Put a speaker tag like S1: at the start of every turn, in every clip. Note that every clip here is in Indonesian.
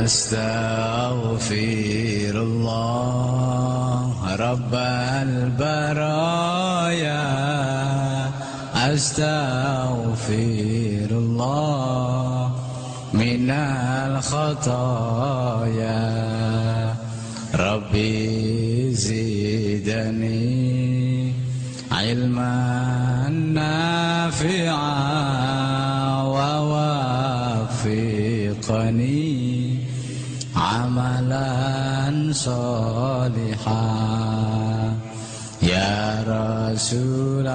S1: Astaghfirullah Rabbal baraya. Astaghfirullah minal khataya. Rabbi zidani ilman nafi'a wa wafiqani amalan salihah. Ya Rasulullah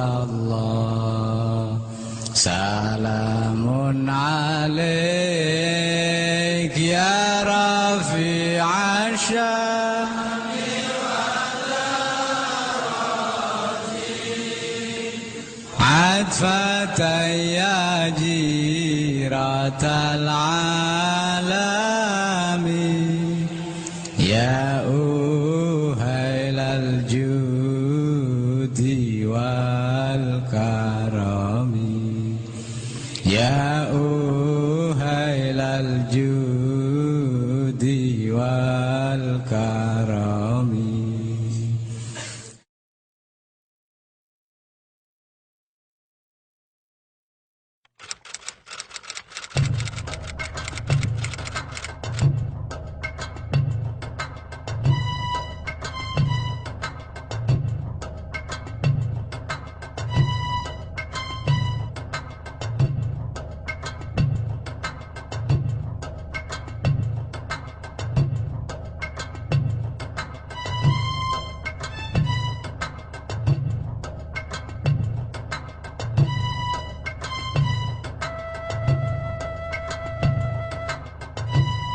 S1: salamun alaik ya rafi'a syami adfatan ya jiratal alami. Ya uhailal judi wal karami. Ya uhailal judi wal karami.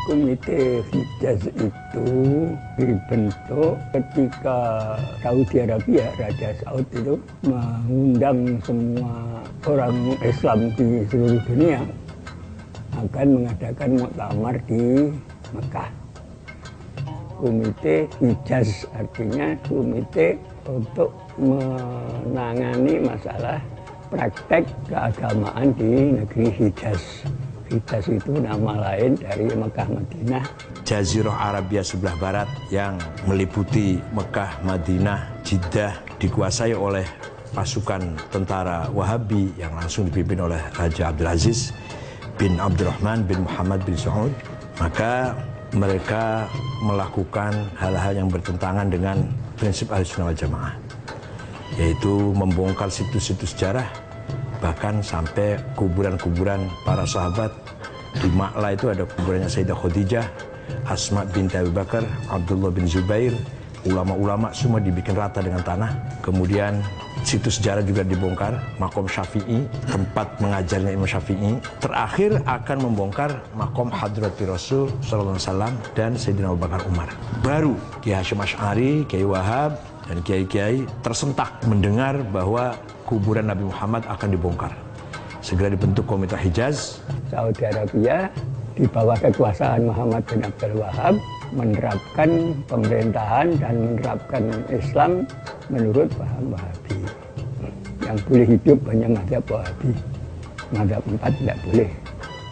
S2: Komite Hijaz itu dibentuk ketika Saudi Arabia, Raja Saud itu mengundang semua orang Islam di seluruh dunia akan mengadakan muktamar di Mekah. Komite Hijaz artinya komite untuk menangani masalah praktek keagamaan di negeri Hijaz. Hijaz itu nama lain dari Mekah Madinah.
S3: Jazirah Arabia sebelah barat yang meliputi Mekah, Madinah, Jeddah dikuasai oleh pasukan tentara Wahabi yang langsung dipimpin oleh Raja Abdul Aziz bin Abdurrahman bin Muhammad bin Saud. Maka mereka melakukan hal-hal yang bertentangan dengan prinsip Ahlussunnah wal Jamaah, yaitu membongkar situs-situs sejarah, bahkan sampai kuburan-kuburan para sahabat. Di Ma'la itu ada kuburannya Sayyidah Khadijah, Asma binti Abu Bakar, Abdullah bin Zubair. Ulama-ulama semua dibikin rata dengan tanah. Kemudian situs sejarah juga dibongkar, makom Syafi'i, tempat mengajarnya Imam Syafi'i. Terakhir akan membongkar makom Hadrati Rasul sallallahu alaihi wasallam dan Sayyidina Abu Bakar Umar. Baru Kiai Hasyim Asy'ari, Kiai Wahab dan kiai-kiai tersentak mendengar bahwa kuburan Nabi Muhammad akan dibongkar. Segera dibentuk Komite Hijaz.
S2: Saudi Arabia di bawah kekuasaan Muhammad bin Abdul Wahab menerapkan pemerintahan dan menerapkan Islam menurut paham Wahabi. Yang boleh hidup hanya mazhab Wahabi. Mazhab 4 tidak boleh.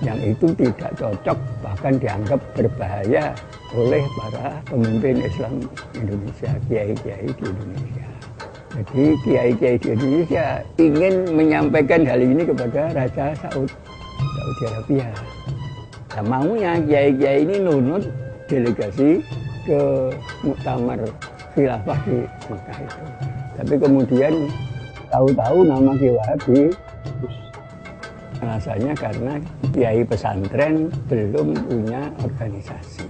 S2: Yang itu tidak cocok, bahkan dianggap berbahaya oleh para pemimpin Islam Indonesia, kiai-kiai di Indonesia. Jadi kiai-kiai di Indonesia ingin menyampaikan hal ini kepada Raja Saudi Arabia. Nah, maunya kiai-kiai ini nunut delegasi ke muktamar khilafah di Mekah itu. Tapi kemudian tahu-tahu nama Kiai Wahabi, alasannya karena kiai pesantren belum punya organisasi.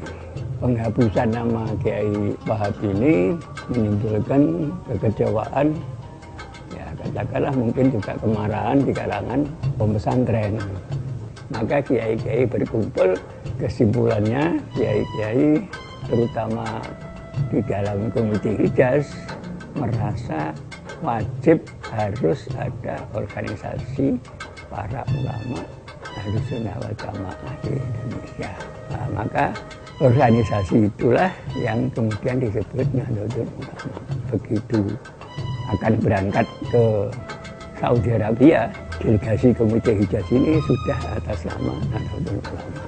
S2: Penghapusan nama Kiai Wahab ini menimbulkan kekecewaan katakanlah mungkin juga kemarahan di kalangan pesantren. Maka kiai-kiai berkumpul, kesimpulannya kiai-kiai terutama di dalam Komite Hijaz merasa wajib harus ada organisasi para ulama Ahlussunnah wal Jamaah di Indonesia. Nah, maka organisasi itulah yang kemudian disebut Nahdlatul Ulama. Begitu akan berangkat ke Saudi Arabia, delegasi Komite Hijaz ini sudah atas nama Nahdlatul Ulama.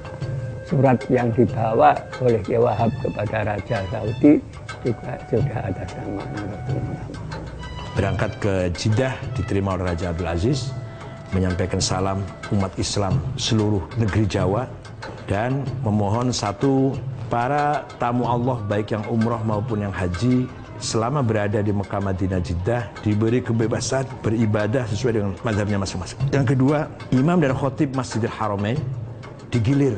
S2: Surat yang dibawa oleh Kiai Wahab kepada Raja Saudi juga sudah atas nama Nahdlatul Ulama.
S3: Berangkat ke Jeddah, diterima oleh Raja Abdul Aziz, menyampaikan salam umat Islam seluruh negeri Jawa, dan memohon satu, para tamu Allah baik yang umroh maupun yang haji selama berada di Mekah, Madinah, Jeddah diberi kebebasan beribadah sesuai dengan mazhabnya masing-masing. Yang kedua, imam dan khotib Masjidil Haramain digilir.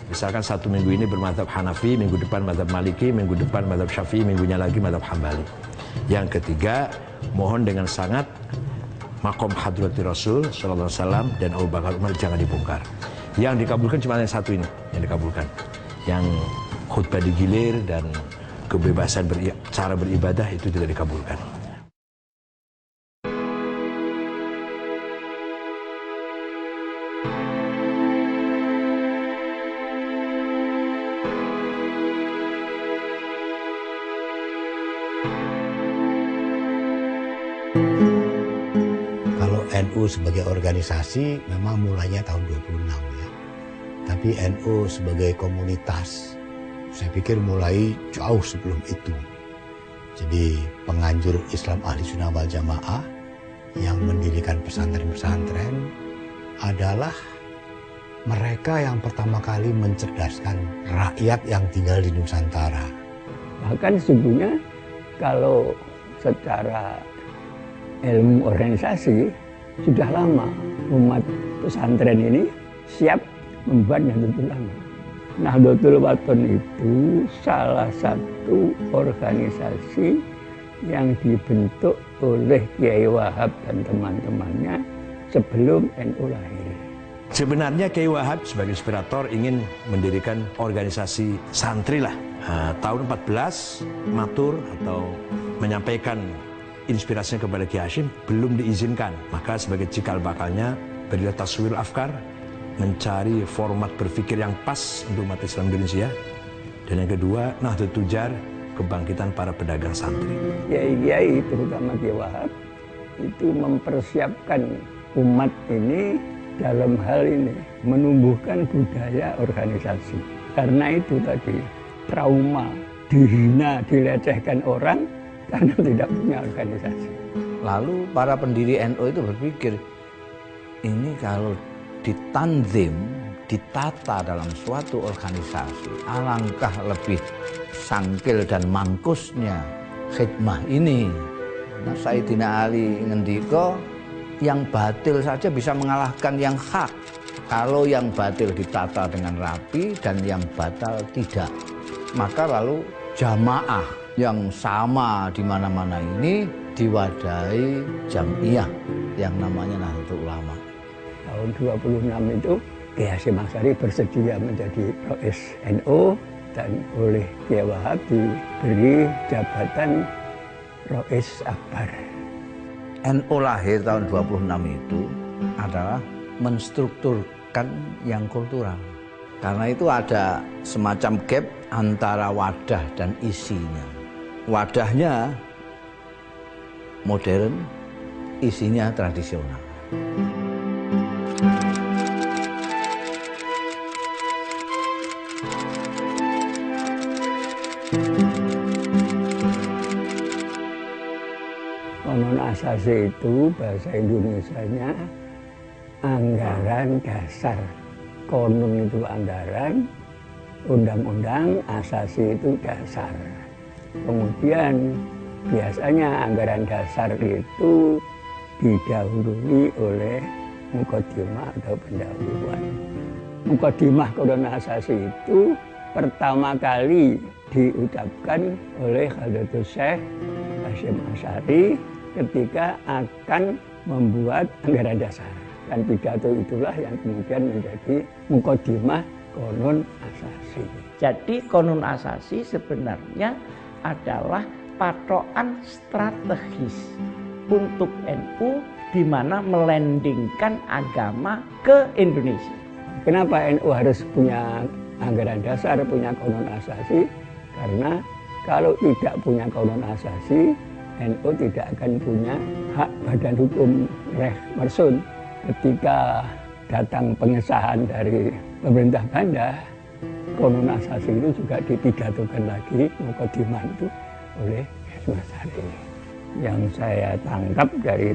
S3: Misalkan satu minggu ini bermadzhab Hanafi, minggu depan mazhab Maliki, minggu depan mazhab Syafi'i, minggunya lagi mazhab Hambali. Yang ketiga, mohon dengan sangat makom hadrati Rasul sallallahu alaihi wasallam dan Abu Bakar Umar jangan dibongkar. Yang dikabulkan cuma yang satu ini yang dikabulkan. Yang khutbah digilir dan kebebasan cara beribadah itu tidak dikabulkan.
S4: Kalau NU sebagai organisasi memang mulainya tahun 26 ya. Tapi NU sebagai komunitas saya pikir mulai jauh sebelum itu. Jadi penganjur Islam Ahlussunnah wal Jamaah yang mendirikan pesantren-pesantren adalah mereka yang pertama kali mencerdaskan rakyat yang tinggal di Nusantara.
S2: Bahkan sesungguhnya kalau secara ilmu organisasi sudah lama umat pesantren ini siap membuat Nahdlatul Ulama. Nahdlatul Wathon itu salah satu organisasi yang dibentuk oleh Kiai Wahab dan teman-temannya sebelum NU lahir.
S3: Sebenarnya Kiai Wahab sebagai inspirator ingin mendirikan organisasi santri lah. Tahun 14 matur atau menyampaikan inspirasinya kepada Kiai Hashim belum diizinkan. Maka sebagai cikal bakalnya berilah taswir afkar, mencari format berpikir yang pas untuk umat Islam Indonesia. Dan yang kedua, Nahdlatul Tujar, kebangkitan para pedagang santri.
S2: Kiai-kiai terutama Kiai Wahab itu mempersiapkan umat ini dalam hal ini menumbuhkan budaya organisasi. Karena itu tadi trauma, dihina, dilecehkan orang karena tidak punya organisasi.
S5: Lalu para pendiri NU itu berpikir, ini kalau ditanzim, ditata dalam suatu organisasi, alangkah lebih sangkil dan mangkusnya khidmah ini. Nah, Sayyidina Ali ngendika, yang batil saja bisa mengalahkan yang hak kalau yang batil ditata dengan rapi dan yang batal tidak. Maka lalu jamaah yang sama di mana-mana ini diwadahi jamiah yang namanya Nahdlatul Ulama.
S2: Tahun 26 itu Kiai Hasyim Asy'ari bersedia menjadi Rais NU dan oleh Kiai Wahab diberi jabatan Rais Akbar.
S5: NU lahir tahun 26 itu adalah menstrukturkan yang kultural. Karena itu ada semacam gap antara wadah dan isinya. Wadahnya modern, isinya tradisional.
S2: Konon asasi itu bahasa Indonesianya anggaran dasar. Konon itu anggaran, undang-undang, asasi itu dasar. Kemudian biasanya anggaran dasar itu didahului oleh muqaddimah atau pendahuluan. Muqaddimah konon asasi itu pertama kali diucapkan oleh Khaldatus Syekh Hasyim Asy'ari ketika akan membuat anggaran dasar. Dan pidato itulah yang kemudian menjadi mukadimah Qonun Asasi.
S6: Jadi Qonun Asasi sebenarnya adalah patokan strategis untuk NU di mana melandingkan agama ke Indonesia.
S2: Kenapa NU harus punya anggaran dasar, punya Qonun Asasi? Karena kalau tidak punya Qonun Asasi, NU tidak akan punya hak badan hukum reh mersun. Ketika datang pengesahan dari pemerintah Belanda, Qonun Asasi itu juga dipidatokan lagi mukadimah itu oleh Mas Ari. Yang saya tangkap dari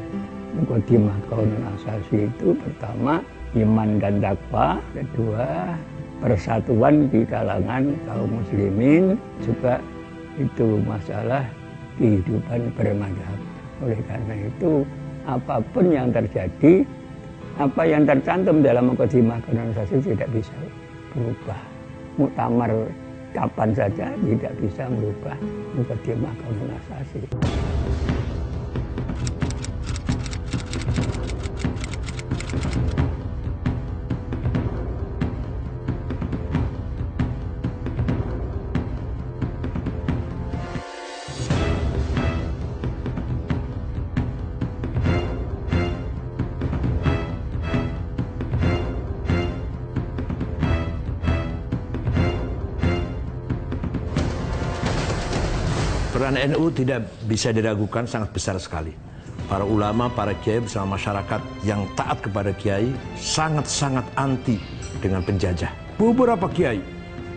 S2: mukadimah Qonun Asasi itu pertama iman dan takwa, kedua persatuan di kalangan kaum muslimin, juga itu masalah kehidupan bermadhab. Oleh karena itu apapun yang terjadi, apa yang tercantum dalam mukadimah Qonun Asasi tidak bisa berubah. Muktamar kapan saja tidak bisa merubah mukadimah Qonun Asasi.
S3: Peran NU tidak bisa diragukan, sangat besar sekali. Para ulama, para kiai bersama masyarakat yang taat kepada kiai sangat-sangat anti dengan penjajah. Beberapa kiai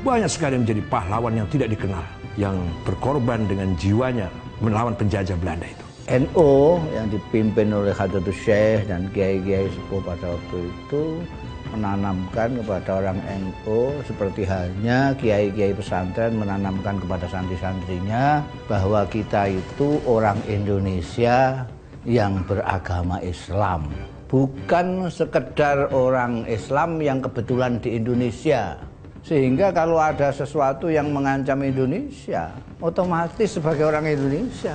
S3: banyak sekali yang menjadi pahlawan yang tidak dikenal, yang berkorban dengan jiwanya melawan penjajah Belanda itu.
S5: NU yang dipimpin oleh Hadratus Syekh dan kiai-kiai sepuh pada waktu itu menanamkan kepada orang NU seperti halnya kiai-kiai pesantren menanamkan kepada santri-santrinya bahwa kita itu orang Indonesia yang beragama Islam, bukan sekedar orang Islam yang kebetulan di Indonesia. Sehingga kalau ada sesuatu yang mengancam Indonesia, otomatis sebagai orang Indonesia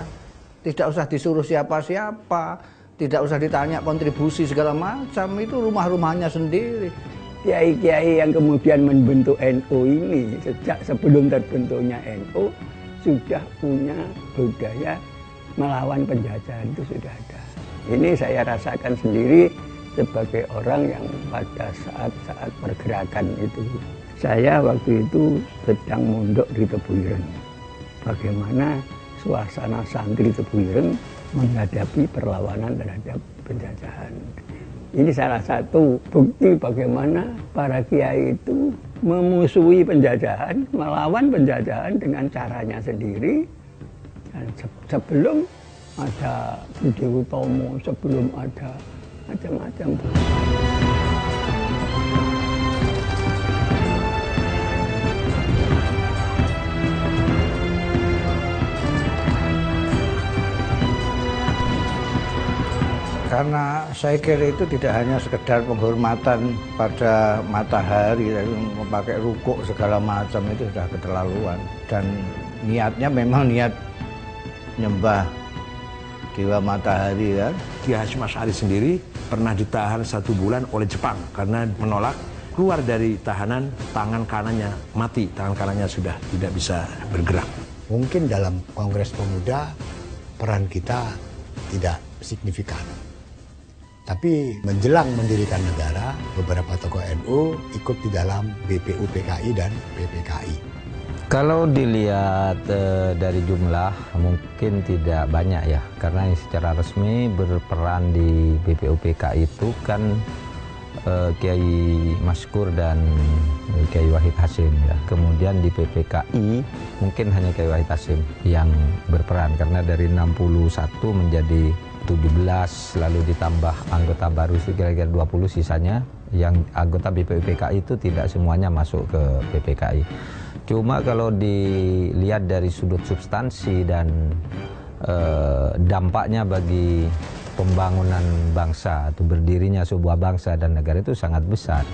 S5: tidak usah disuruh siapa-siapa, tidak usah ditanya kontribusi segala macam, itu rumah-rumahnya sendiri.
S2: Kiai-kiai yang kemudian membentuk NU ini sejak sebelum terbentuknya NU sudah punya budaya melawan penjajahan, itu sudah ada. Ini saya rasakan sendiri sebagai orang yang pada saat-saat pergerakan itu. Saya waktu itu sedang mondok di Tebu Ireng. Bagaimana suasana santri Tebu Ireng menghadapi perlawanan terhadap penjajahan. Ini salah satu bukti bagaimana para kiai itu memusuhi penjajahan, melawan penjajahan dengan caranya sendiri. Dan sebelum ada Budi Utomo, sebelum ada macam-macam.
S5: Karena saya kira itu tidak hanya sekedar penghormatan pada matahari, memakai rukuk segala macam itu sudah keterlaluan. Dan niatnya memang niat nyembah dewa matahari kan.
S3: Kiai Hasyim Asy'ari sendiri pernah ditahan 1 bulan oleh Jepang karena menolak keluar dari tahanan, tangan kanannya mati, tangan kanannya sudah tidak bisa bergerak.
S4: Mungkin dalam Kongres Pemuda peran kita tidak signifikan. Tapi menjelang mendirikan negara, beberapa tokoh NU ikut di dalam BPUPKI dan PPKI.
S1: Kalau dilihat dari jumlah mungkin tidak banyak ya, karena secara resmi berperan di BPUPKI itu kan Kiai Maskur dan Kiai Wahid Hasyim ya. Kemudian di PPKI mungkin hanya Kiai Wahid Hasyim yang berperan, karena dari 61 menjadi 17, lalu ditambah anggota baru kira-kira 20, sisanya yang anggota BPUPKI itu tidak semuanya masuk ke PPKI. Cuma kalau dilihat dari sudut substansi dan dampaknya bagi pembangunan bangsa atau berdirinya sebuah bangsa dan negara itu sangat besar.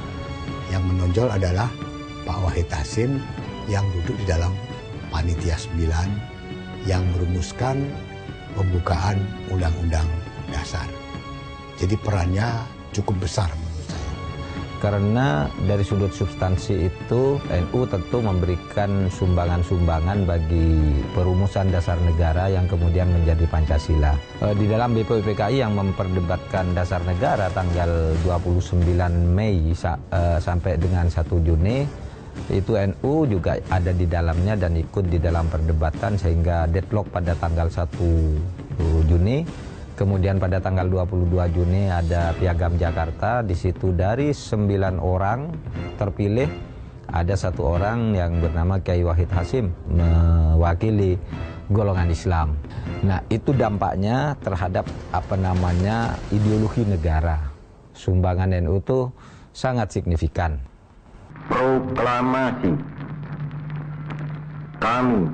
S4: Yang menonjol adalah Pak Wahid Hasyim yang duduk di dalam Panitia 9 yang merumuskan pembukaan Undang-Undang Dasar. Jadi perannya cukup besar menurut saya.
S1: Karena dari sudut substansi itu NU tentu memberikan sumbangan-sumbangan bagi perumusan dasar negara yang kemudian menjadi Pancasila. Di dalam BPUPKI yang memperdebatkan dasar negara tanggal 29 Mei sampai dengan 1 Juni, itu NU juga ada di dalamnya dan ikut di dalam perdebatan sehingga deadlock pada tanggal 1 Juni. Kemudian pada tanggal 22 Juni ada Piagam Jakarta. Di situ dari 9 orang terpilih ada 1 orang yang bernama Kiai Wahid Hasyim mewakili golongan Islam. Nah, itu dampaknya terhadap ideologi negara. Sumbangan NU itu sangat signifikan.
S7: Proklamasi kami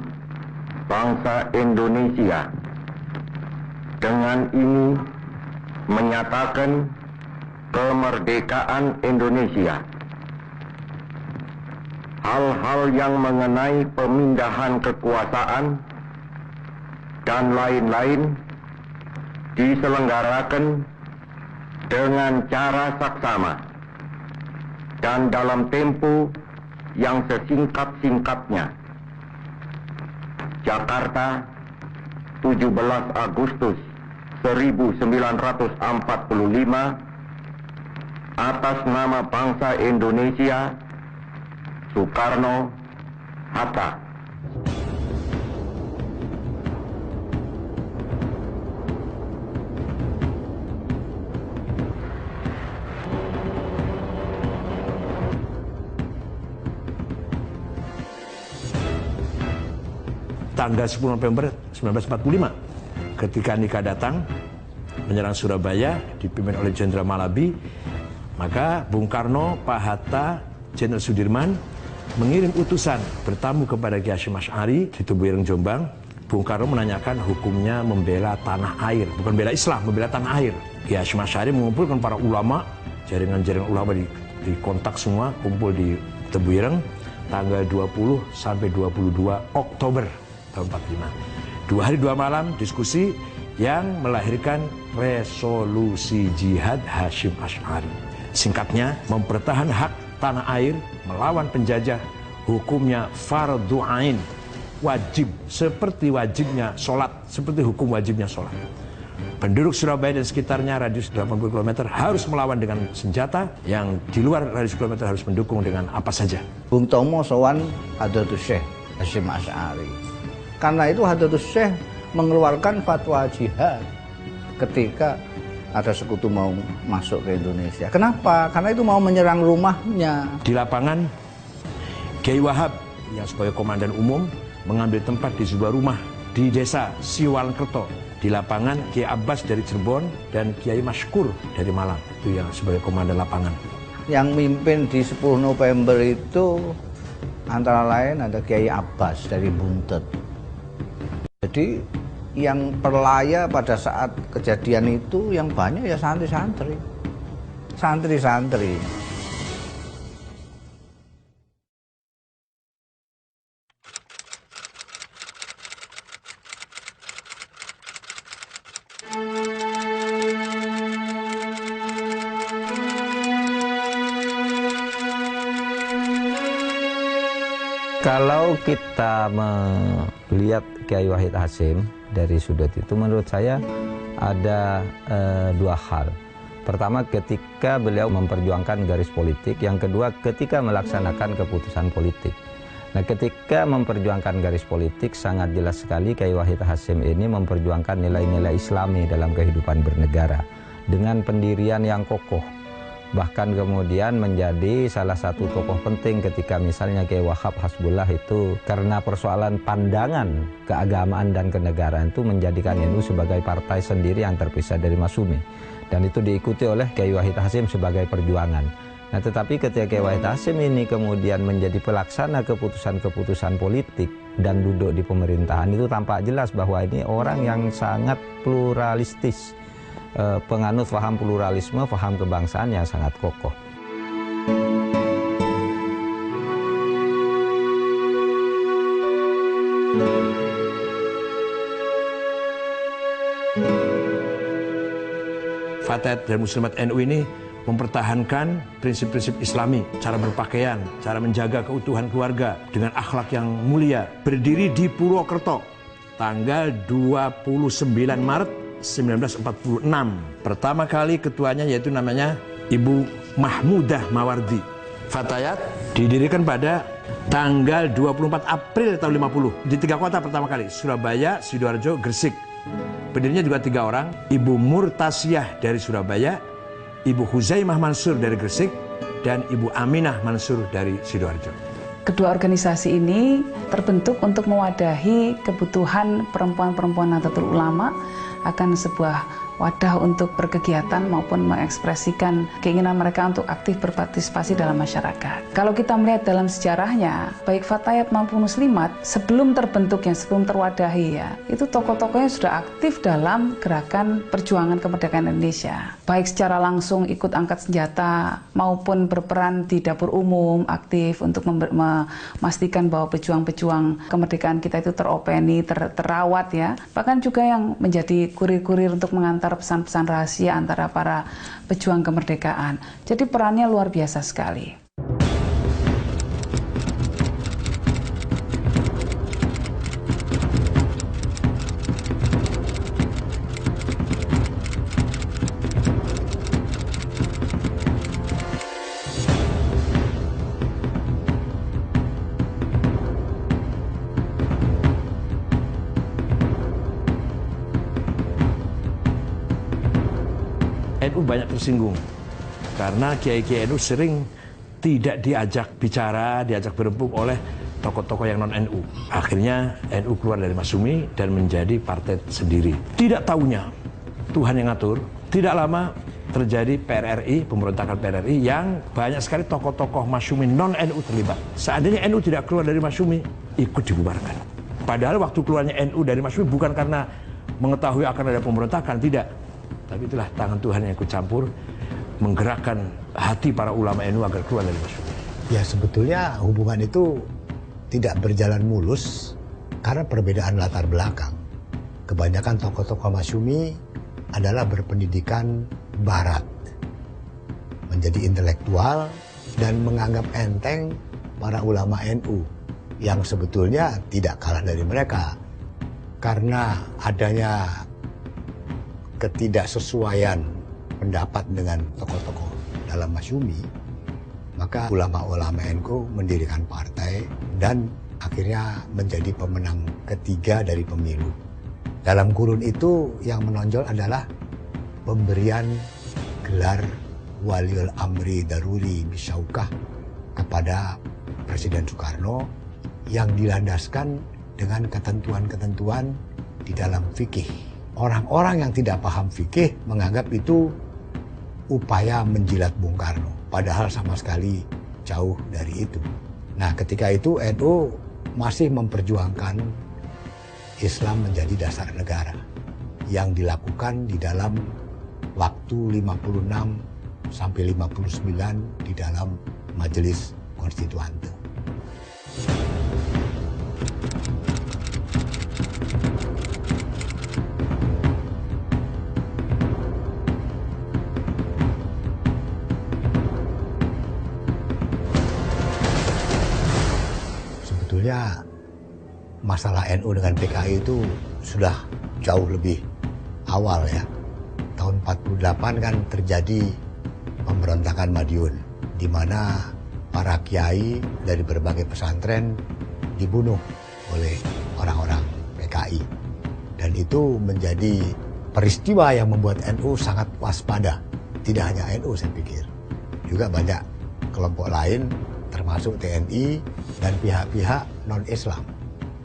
S7: bangsa Indonesia dengan ini menyatakan kemerdekaan Indonesia. Hal-hal yang mengenai pemindahan kekuasaan dan lain-lain diselenggarakan dengan cara saksama dan dalam tempo yang sesingkat-singkatnya. Jakarta, 17 Agustus 1945, atas nama bangsa Indonesia, Soekarno Hatta.
S3: Tanggal 10 November 1945, ketika Nika datang menyerang Surabaya dipimpin oleh Jenderal Malabi, maka Bung Karno, Pak Hatta, Jenderal Sudirman mengirim utusan bertamu kepada Kiai Hasyim Asy'ari di Tebuireng, Jombang. Bung Karno menanyakan hukumnya membela tanah air, bukan bela Islam, membela tanah air. Kiai Hasyim Asy'ari mengumpulkan para ulama, jaringan-jaringan ulama di kontak semua, kumpul di Tebuireng tanggal 20 sampai 22 Oktober tahun 45. 2 hari 2 malam diskusi yang melahirkan resolusi jihad Hasyim Asy'ari. Singkatnya, mempertahankan hak tanah air melawan penjajah, hukumnya fardhu ain, wajib, seperti wajibnya sholat, seperti hukum wajibnya sholat. Penduduk Surabaya dan sekitarnya radius 80 km harus melawan dengan senjata, yang di luar radius kilometer harus mendukung dengan apa saja.
S5: Bung Tomo sowan Hadratus Syekh Hasyim Asy'ari. Karena itu Hadratus Syekh mengeluarkan fatwa jihad ketika ada sekutu mau masuk ke Indonesia. Kenapa? Karena itu mau menyerang rumahnya.
S3: Di lapangan, Kiai Wahab yang sebagai komandan umum mengambil tempat di sebuah rumah di desa Siwalkerto. Di lapangan, Kiai Abbas dari Cirebon dan Kiai Maskur dari Malang, itu yang sebagai komandan lapangan.
S5: Yang mimpin di 10 November itu antara lain ada Kiai Abbas dari Buntet. Jadi yang perlaya pada saat kejadian itu yang banyak ya santri-santri. Santri-santri.
S1: Kalau kita melihat Kiai Wahid Hasyim dari sudut itu, menurut saya ada 2 hal. Pertama, ketika beliau memperjuangkan garis politik. Yang kedua, ketika melaksanakan keputusan politik. Nah, ketika memperjuangkan garis politik, sangat jelas sekali Kiai Wahid Hasyim ini memperjuangkan nilai-nilai Islami dalam kehidupan bernegara dengan pendirian yang kokoh. Bahkan kemudian menjadi salah satu tokoh penting ketika misalnya Kiai Wahab Hasbullah itu karena persoalan pandangan keagamaan dan kenegaraan itu menjadikan NU sebagai partai sendiri yang terpisah dari Masyumi. Dan itu diikuti oleh Kiai Wahid Hasyim sebagai perjuangan. Nah, tetapi ketika Kiai Wahid Hasyim ini kemudian menjadi pelaksana keputusan-keputusan politik dan duduk di pemerintahan, itu tampak jelas bahwa ini orang yang sangat pluralistis. Penganut paham pluralisme, paham kebangsaan yang sangat kokoh.
S3: Fatayat dan Muslimat NU ini mempertahankan prinsip-prinsip Islami, cara berpakaian, cara menjaga keutuhan keluarga dengan akhlak yang mulia. Berdiri di Purwokerto, tanggal 29 Maret 1946. Pertama kali ketuanya yaitu namanya Ibu Mahmudah Mawardi. Fatayat didirikan pada tanggal 24 April tahun 50 di 3 kota pertama kali, Surabaya, Sidoarjo, Gresik. Pendirinya juga 3 orang, Ibu Murtasiyah dari Surabaya, Ibu Huzaimah Mansur dari Gresik, dan Ibu Aminah Mansur dari Sidoarjo.
S8: Kedua organisasi ini terbentuk untuk mewadahi kebutuhan perempuan-perempuan Nahdlatul Ulama akan sebuah wadah untuk berkegiatan maupun mengekspresikan keinginan mereka untuk aktif berpartisipasi dalam masyarakat. Kalau kita melihat dalam sejarahnya, baik Fatayat maupun Muslimat sebelum terbentuknya, sebelum terwadahi ya, itu tokoh-tokohnya sudah aktif dalam gerakan perjuangan kemerdekaan Indonesia. Baik secara langsung ikut angkat senjata maupun berperan di dapur umum, aktif untuk memastikan bahwa pejuang-pejuang kemerdekaan kita itu teropeni, terawat ya. Bahkan juga yang menjadi kurir-kurir untuk mengantar pesan-pesan rahasia antara para pejuang kemerdekaan. Jadi perannya luar biasa sekali.
S3: NU banyak tersinggung karena kiai-kiai NU sering tidak diajak bicara, diajak berembuk oleh tokoh-tokoh yang non-NU. Akhirnya NU keluar dari Masyumi dan menjadi partai sendiri. Tidak tahunya Tuhan yang ngatur, tidak lama terjadi PRRI, pemberontakan PRRI yang banyak sekali tokoh-tokoh Masyumi non-NU terlibat. Seandainya NU tidak keluar dari Masyumi, ikut dibubarkan. Padahal waktu keluarnya NU dari Masyumi bukan karena mengetahui akan ada pemberontakan, tidak. Tapi itulah tangan Tuhan yang ikut campur, menggerakkan hati para ulama NU agar keluar dari Masyumi.
S4: Ya sebetulnya hubungan itu tidak berjalan mulus karena perbedaan latar belakang. Kebanyakan tokoh-tokoh Masyumi adalah berpendidikan barat, menjadi intelektual dan menganggap enteng para ulama NU yang sebetulnya tidak kalah dari mereka. Karena adanya ketidaksesuaian pendapat dengan tokoh-tokoh dalam Masyumi, maka ulama-ulama NU mendirikan partai dan akhirnya menjadi pemenang ketiga dari pemilu. Dalam kurun itu yang menonjol adalah pemberian gelar Waliul Amri Daruri Bisyaukah kepada Presiden Soekarno yang dilandaskan dengan ketentuan-ketentuan di dalam fikih. Orang-orang yang tidak paham fikih menganggap itu upaya menjilat Bung Karno, padahal sama sekali jauh dari itu. Nah, ketika itu NU masih memperjuangkan Islam menjadi dasar negara yang dilakukan di dalam waktu 56 sampai 59 di dalam Majelis Konstituante. Sebetulnya masalah NU dengan PKI itu sudah jauh lebih awal ya. Tahun 48 kan terjadi pemberontakan Madiun, di mana para kiai dari berbagai pesantren dibunuh oleh orang-orang PKI. Dan itu menjadi peristiwa yang membuat NU sangat waspada. Tidak hanya NU saya pikir, juga banyak kelompok lain termasuk TNI dan pihak-pihak non-Islam.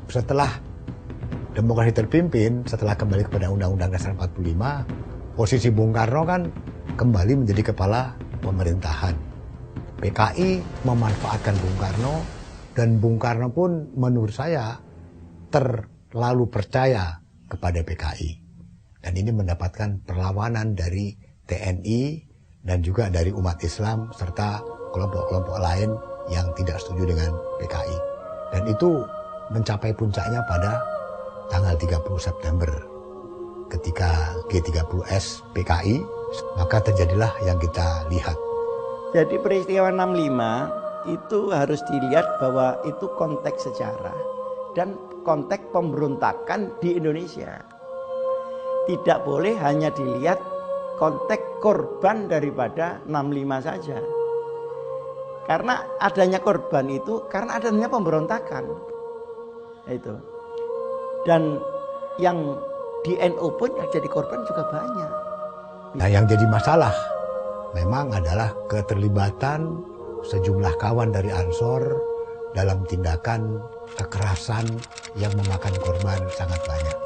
S4: Setelah demokrasi terpimpin, setelah kembali kepada Undang-Undang Dasar 45, posisi Bung Karno kan kembali menjadi kepala pemerintahan. PKI memanfaatkan Bung Karno, dan Bung Karno pun menurut saya terlalu percaya kepada PKI. Dan ini mendapatkan perlawanan dari TNI dan juga dari umat Islam serta kelompok-kelompok lain yang tidak setuju dengan PKI. Dan itu mencapai puncaknya pada tanggal 30 September ketika G30S PKI Maka terjadilah yang kita lihat.
S6: Jadi peristiwa 65 itu harus dilihat bahwa itu konteks sejarah dan konteks pemberontakan di Indonesia. Tidak boleh hanya dilihat konteks korban daripada 65 saja. Karena adanya korban itu karena adanya pemberontakan. Itu. Dan yang di NU pun yang jadi korban juga banyak.
S4: Nah, yang jadi masalah memang adalah keterlibatan sejumlah kawan dari Ansor dalam tindakan kekerasan yang memakan korban sangat banyak.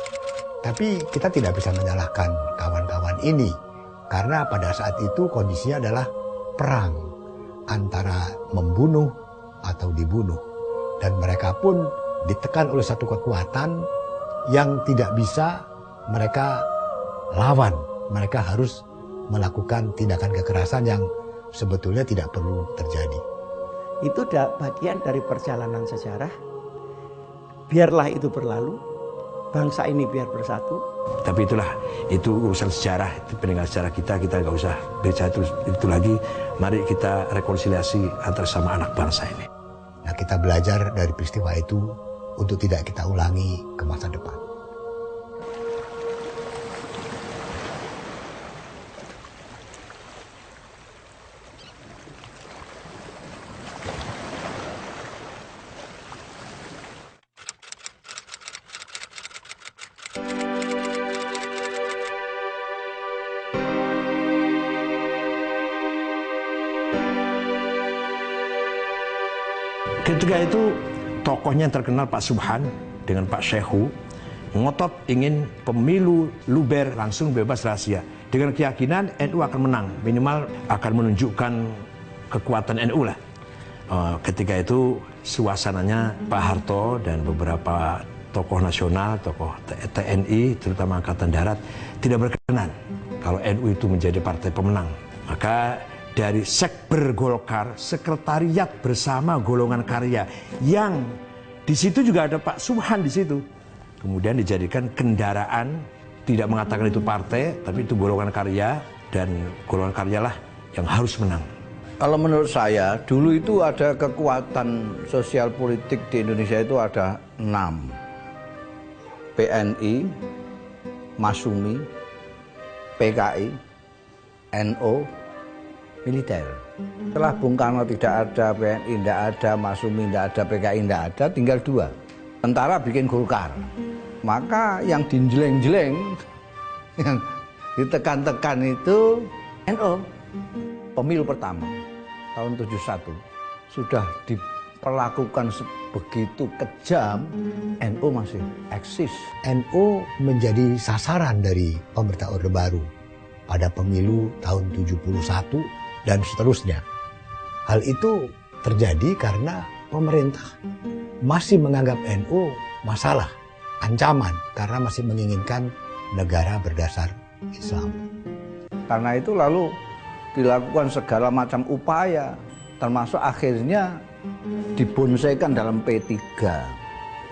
S4: Tapi kita tidak bisa menyalahkan kawan-kawan ini karena pada saat itu kondisinya adalah perang antara membunuh atau dibunuh. Dan mereka pun ditekan oleh satu kekuatan yang tidak bisa mereka lawan. Mereka harus melakukan tindakan kekerasan yang sebetulnya tidak perlu terjadi.
S6: Itu bagian dari perjalanan sejarah. Biarlah itu berlalu, bangsa ini biar bersatu.
S3: Tapi itu urusan sejarah, itu peninggalan sejarah kita nggak usah bicara itu lagi. Mari kita rekonsiliasi antara sama anak bangsa ini.
S4: Nah, kita belajar dari peristiwa itu untuk tidak kita ulangi ke masa depan.
S3: Ketika itu tokohnya yang terkenal Pak Subhan dengan Pak Syekhu ngotot ingin pemilu luber langsung bebas rahasia dengan keyakinan NU akan menang, minimal akan menunjukkan kekuatan NU lah. Ketika itu suasananya Pak Harto dan beberapa tokoh nasional, tokoh TNI terutama Angkatan Darat tidak berkenan kalau NU itu menjadi partai pemenang. Maka dari Sekber Golkar, sekretariat bersama golongan karya yang di situ juga ada Pak Subhan di situ. Kemudian dijadikan kendaraan, tidak mengatakan itu partai, tapi itu golongan karya dan golongan karyalah yang harus menang.
S5: Kalau menurut saya, dulu itu ada kekuatan sosial politik di Indonesia itu ada 6. PNI, Masumi, PKI, NU, militer. Setelah Bung Karno tidak ada, PNI tidak ada, Masumi tidak ada, PKI tidak ada, tinggal 2. Tentara bikin Golkar. Maka yang dijeleng-jeleng, yang ditekan-tekan itu NU. Pemilu pertama tahun 71 sudah diperlakukan begitu kejam, NU masih eksis.
S4: NU menjadi sasaran dari pemerintah Orde Baru pada pemilu tahun 71 dan seterusnya. Hal itu terjadi karena pemerintah masih menganggap NU masalah, ancaman, karena masih menginginkan negara berdasar Islam.
S5: Karena itu lalu dilakukan segala macam upaya, termasuk akhirnya dibonsaikan dalam P3.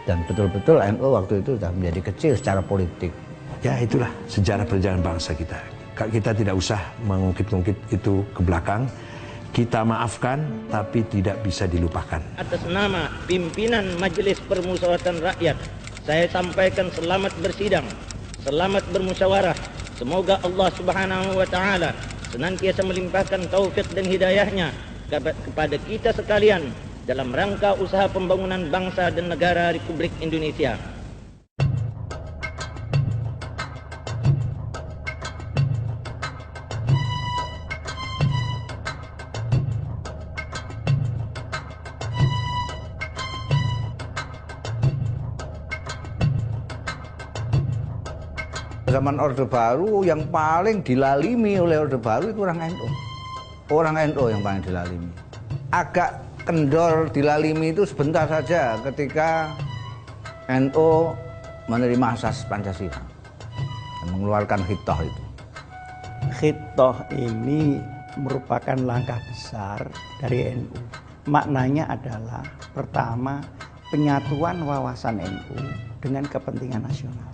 S5: Dan betul-betul NU waktu itu sudah menjadi kecil secara politik.
S3: Ya itulah sejarah perjalanan bangsa kita. Kita tidak usah mengungkit-ungkit itu ke belakang. Kita maafkan, tapi tidak bisa dilupakan.
S9: Atas nama pimpinan Majelis Permusyawaratan Rakyat, saya sampaikan selamat bersidang, selamat bermusyawarah. Semoga Allah Subhanahu wa Ta'ala senantiasa melimpahkan taufik dan hidayahnya kepada kita sekalian dalam rangka usaha pembangunan bangsa dan negara Republik Indonesia.
S5: Zaman Orde Baru yang paling dilalimi oleh Orde Baru itu orang NU. Orang NU yang paling dilalimi. Agak kendor dilalimi itu sebentar saja ketika NU menerima asas Pancasila dan mengeluarkan Khitoh itu.
S6: Khitoh ini merupakan langkah besar dari NU. Maknanya adalah pertama penyatuan wawasan NU dengan kepentingan nasional.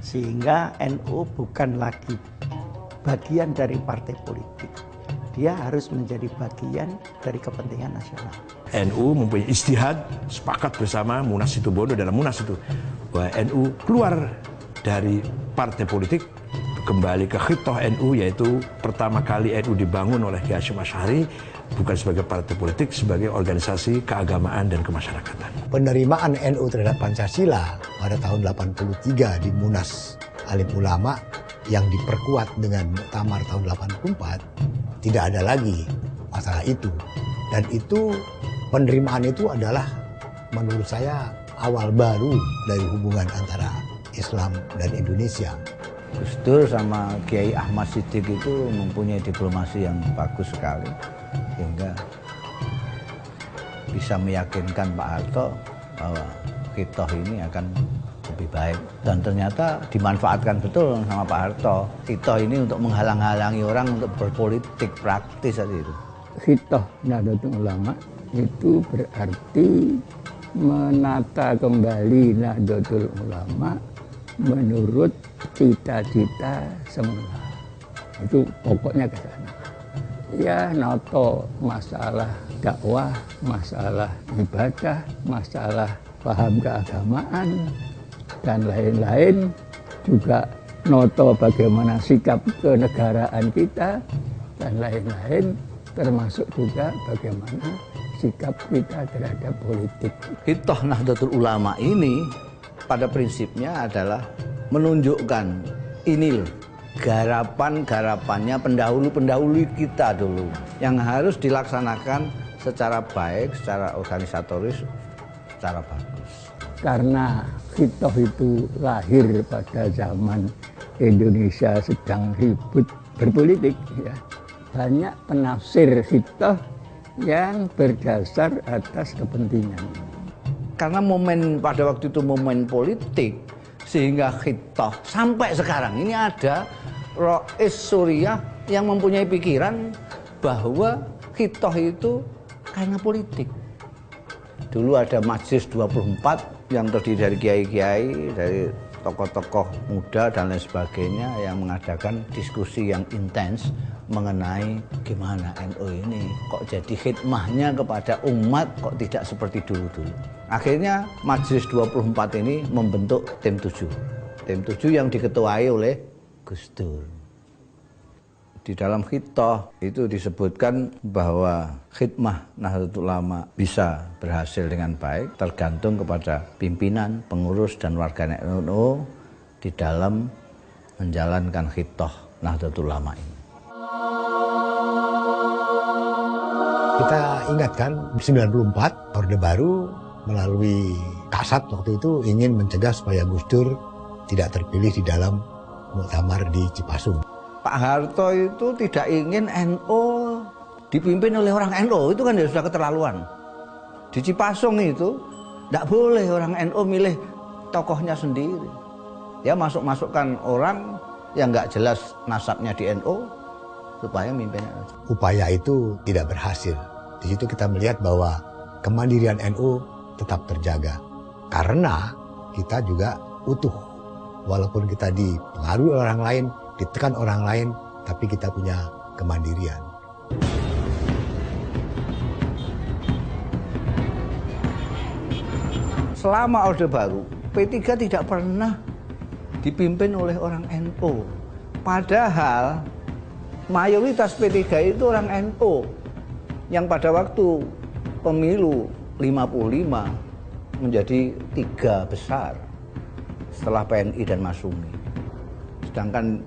S6: Sehingga NU bukan lagi bagian dari partai politik. Dia harus menjadi bagian dari kepentingan nasional.
S3: NU mempunyai ijtihad, sepakat bersama Munas Situbondo dalam Munas itu bahwa NU keluar dari partai politik, kembali ke khitoh NU, yaitu pertama kali NU dibangun oleh Kiai Hasyim Asy'ari bukan sebagai partai politik, sebagai organisasi keagamaan dan kemasyarakatan.
S4: Penerimaan NU terhadap Pancasila pada tahun 83 di Munas Alim Ulama yang diperkuat dengan Muktamar tahun 84, tidak ada lagi masalah itu. Dan itu, penerimaan itu adalah menurut saya awal baru dari hubungan antara Islam dan Indonesia.
S5: Gus Dur sama Kiai Ahmad Siddiq itu mempunyai diplomasi yang bagus sekali, sehingga bisa meyakinkan Pak Harto bahwa khitoh ini akan lebih baik. Dan ternyata dimanfaatkan betul sama Pak Harto. Khitoh ini untuk menghalang-halangi orang untuk berpolitik praktis saja itu.
S2: Khitoh Nahdlatul Ulama itu berarti menata kembali Nahdlatul Ulama menurut cita-cita semula. Itu pokoknya ke sana. Ya, noto masalah dakwah, masalah ibadah, masalah paham keagamaan, dan lain-lain. Juga noto bagaimana sikap kenegaraan kita, dan lain-lain, termasuk juga bagaimana sikap kita terhadap politik.
S5: Khitoh Nahdlatul Ulama ini pada prinsipnya adalah menunjukkan ini loh, garapan-garapannya pendahulu-pendahulu kita dulu yang harus dilaksanakan secara baik, secara organisatoris, secara bagus.
S2: Karena khitoh itu lahir pada zaman Indonesia sedang ribut berpolitik, ya. Banyak penafsir khitoh yang berdasar atas kepentingan.
S5: Karena pada waktu itu momen politik, sehingga khitoh sampai sekarang ini ada Rois Suriah yang mempunyai pikiran bahwa khitoh itu karena politik. Dulu ada Majelis 24 yang terdiri dari kiai-kiai, dari tokoh-tokoh muda dan lain sebagainya yang mengadakan diskusi yang intens mengenai gimana NU ini kok jadi khidmahnya kepada umat kok tidak seperti dulu-dulu. Akhirnya Majelis 24 ini membentuk tim 7. Tim 7 yang diketuai oleh Gus Dur. Di dalam khitoh itu disebutkan bahwa khidmah Nahdlatul Ulama bisa berhasil dengan baik tergantung kepada pimpinan, pengurus dan warganet NU di dalam menjalankan khitoh Nahdlatul Ulama ini.
S4: Kita ingatkan 94 Orde Baru melalui Kasat waktu itu ingin mencegah supaya Gus Dur tidak terpilih di dalam muktamar di Cipasung.
S5: Pak Harto itu tidak ingin NU dipimpin oleh orang NU, itu kan ya sudah keterlaluan. Di Cipasung itu tidak boleh orang NU milih tokohnya sendiri. Ya masukkan orang yang nggak jelas nasabnya di NU supaya mimpin.
S4: Upaya itu tidak berhasil. Di situ kita melihat bahwa kemandirian NU tetap terjaga. Karena kita juga utuh. Walaupun kita dipengaruhi orang lain, ditekan orang lain, tapi kita punya kemandirian.
S5: Selama Orde Baru, P3 tidak pernah dipimpin oleh orang NU. Padahal mayoritas P3 itu orang NU yang pada waktu pemilu 55 menjadi 3 besar setelah PNI dan Masyumi. Sedangkan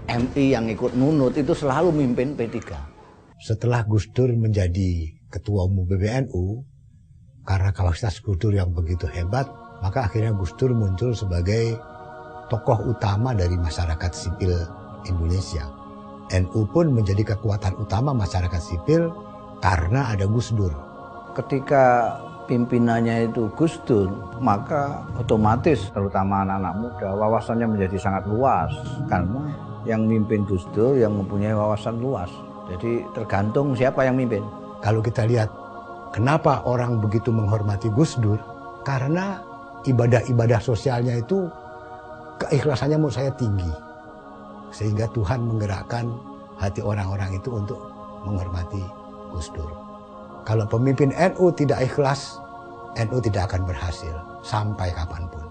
S5: MI yang ikut nunut itu selalu mimpin P3.
S4: Setelah Gus Dur menjadi ketua umum PBNU, karena kapasitas Gus Dur yang begitu hebat, maka akhirnya Gus Dur muncul sebagai tokoh utama dari masyarakat sipil Indonesia. NU pun menjadi kekuatan utama masyarakat sipil karena ada Gus Dur.
S5: Ketika pimpinannya itu Gus Dur, maka otomatis terutama anak-anak muda wawasannya menjadi sangat luas karena yang mimpin Gus Dur yang mempunyai wawasan luas. Jadi tergantung siapa yang mimpin.
S4: Kalau kita lihat kenapa orang begitu menghormati Gus Dur, karena ibadah-ibadah sosialnya itu keikhlasannya menurut saya tinggi. sehingga Tuhan menggerakkan hati orang-orang itu untuk menghormati Gus Dur. Kalau pemimpin NU tidak ikhlas, NU tidak akan berhasil sampai kapanpun.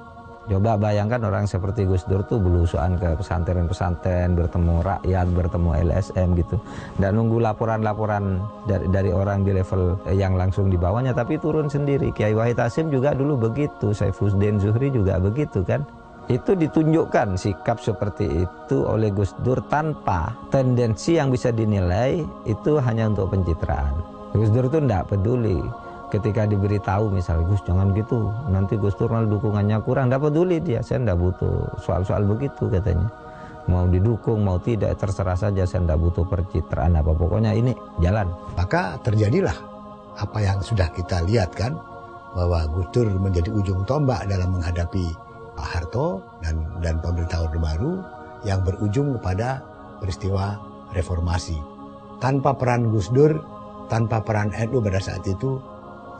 S1: Coba bayangkan orang seperti Gus Dur tuh belusuan ke pesantren-pesantren, bertemu rakyat, bertemu LSM gitu, dan nunggu laporan-laporan dari orang di level yang langsung di bawahnya, tapi turun sendiri. Kiai Wahid Hasyim juga dulu begitu, Saifuddin Zuhri juga begitu kan. Itu ditunjukkan sikap seperti itu oleh Gus Dur tanpa tendensi yang bisa dinilai itu hanya untuk pencitraan. Gus Dur itu tidak peduli ketika diberitahu misalnya, Gus jangan gitu, nanti Gus Dur malah dukungannya kurang. Tidak peduli dia, saya tidak butuh soal-soal begitu katanya. Mau didukung, mau tidak, terserah saja, saya tidak butuh percitraan apa, pokoknya ini jalan.
S4: Maka terjadilah apa yang sudah kita lihat kan, bahwa Gus Dur menjadi ujung tombak dalam menghadapi Pak Harto dan pemerintah Orde Baru yang berujung kepada peristiwa reformasi. Tanpa peran Gus Dur, tanpa peran NU pada saat itu,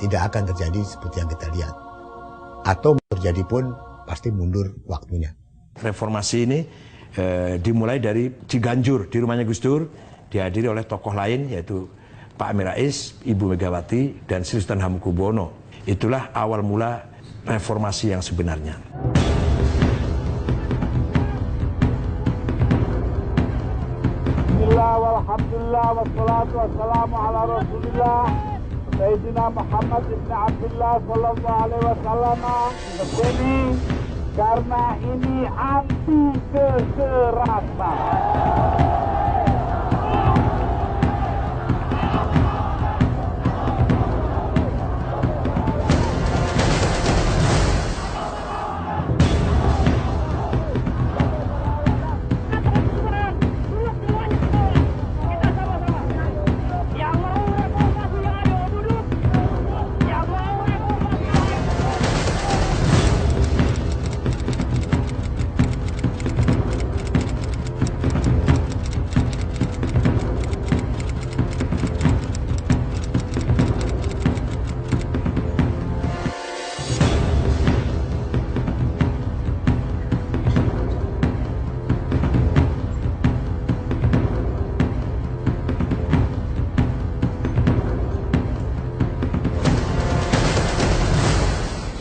S4: tidak akan terjadi seperti yang kita lihat. Atau terjadi pun pasti mundur waktunya.
S3: Reformasi ini dimulai dari Ciganjur, di rumahnya Gus Dur, dihadiri oleh tokoh lain yaitu Pak Amin Rais, Ibu Megawati, dan Sri Sultan Hamengkubuwono. Itulah awal mula reformasi yang sebenarnya.
S10: Alhamdulillah wassalatu wassalamu ala Rasulillah Sayyidina Muhammad ibn Abdullah sallallahu alaihi wasallam. Ini karena ini anti kekerasan.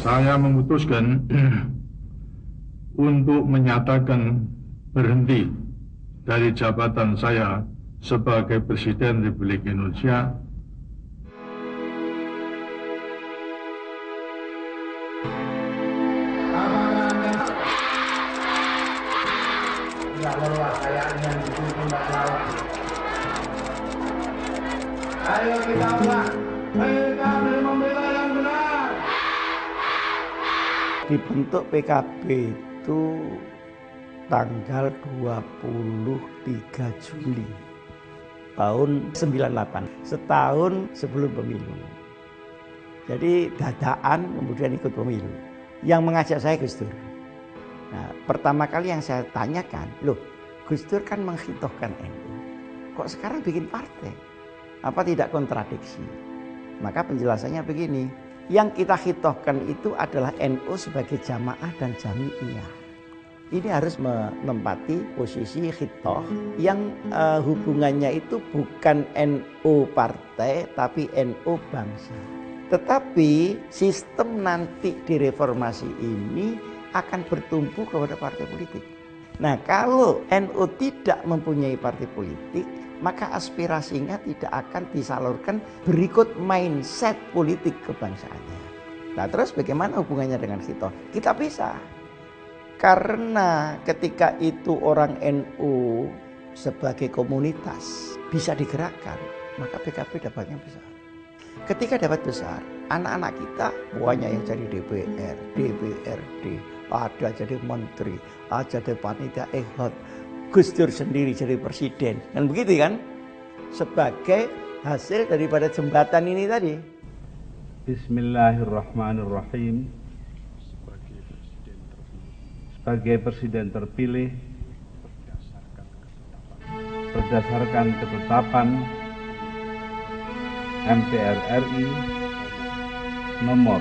S11: Saya memutuskan untuk menyatakan berhenti dari jabatan saya sebagai Presiden Republik Indonesia.
S10: Ayo kita ulang, PKB membela yang benar.
S6: Dibentuk PKB itu tanggal 23 Juli tahun 98, setahun sebelum pemilu. Jadi dadaan kemudian ikut pemilu. Yang mengajak saya Gus Dur. Nah, pertama kali yang saya tanyakan, loh Gus Dur kan menghitohkan NU, kok sekarang bikin partai? Apa tidak kontradiksi? Maka penjelasannya begini, yang kita hitohkan itu adalah NU sebagai jamaah dan jami'iyah. Ini harus menempati posisi hitoh yang hubungannya itu bukan NU partai tapi NU bangsa. Tetapi sistem nanti di reformasi ini akan bertumpu kepada partai politik. Nah, kalau NU tidak mempunyai partai politik, maka aspirasinya tidak akan disalurkan berikut mindset politik kebangsaannya. Nah, terus bagaimana hubungannya dengan hitoh? Kita bisa. Karena ketika itu orang NU sebagai komunitas bisa digerakkan, maka PKB dapatnya besar. Ketika dapat besar, anak-anak kita banyak yang jadi DPR, DPRD, ada jadi menteri, ada jadi panitia ehod, Gus Dur sendiri jadi presiden. Dan begitu kan? Sebagai hasil daripada jembatan ini tadi.
S11: Bismillahirrahmanirrahim. Sebagai presiden terpilih berdasarkan ketetapan MPR RI nomor.